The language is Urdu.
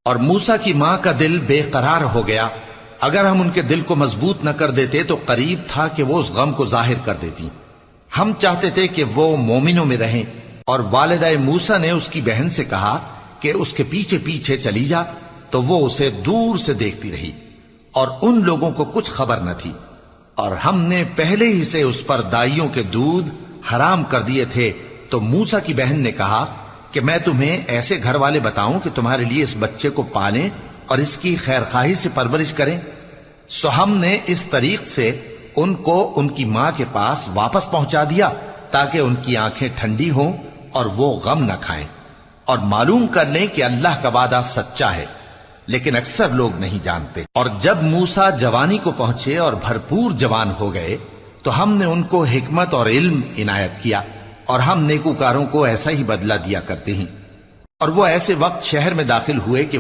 اور موسیٰ کی ماں کا دل بے قرار ہو گیا. اگر ہم ان کے دل کو مضبوط نہ کر دیتے تو قریب تھا کہ وہ اس غم کو ظاہر کر دیتی. ہم چاہتے تھے کہ وہ مومنوں میں رہیں. اور والدہ موسیٰ نے اس کی بہن سے کہا کہ اس کے پیچھے پیچھے چلی جا، تو وہ اسے دور سے دیکھتی رہی اور ان لوگوں کو کچھ خبر نہ تھی. اور ہم نے پہلے ہی سے اس پر دائیوں کے دودھ حرام کر دیے تھے. تو موسیٰ کی بہن نے کہا کہ میں تمہیں ایسے گھر والے بتاؤں کہ تمہارے لیے اس بچے کو پالیں اور اس کی خیر خواہی سے پرورش کریں. سو ہم نے اس طریق سے ان کو ان کی ماں کے پاس واپس پہنچا دیا تاکہ ان کی آنکھیں ٹھنڈی ہوں اور وہ غم نہ کھائیں اور معلوم کر لیں کہ اللہ کا وعدہ سچا ہے، لیکن اکثر لوگ نہیں جانتے. اور جب موسیٰ جوانی کو پہنچے اور بھرپور جوان ہو گئے تو ہم نے ان کو حکمت اور علم عنایت کیا، اور ہم نیکوکاروں کو ایسا ہی بدلہ دیا کرتے ہیں. اور وہ ایسے وقت شہر میں داخل ہوئے کہ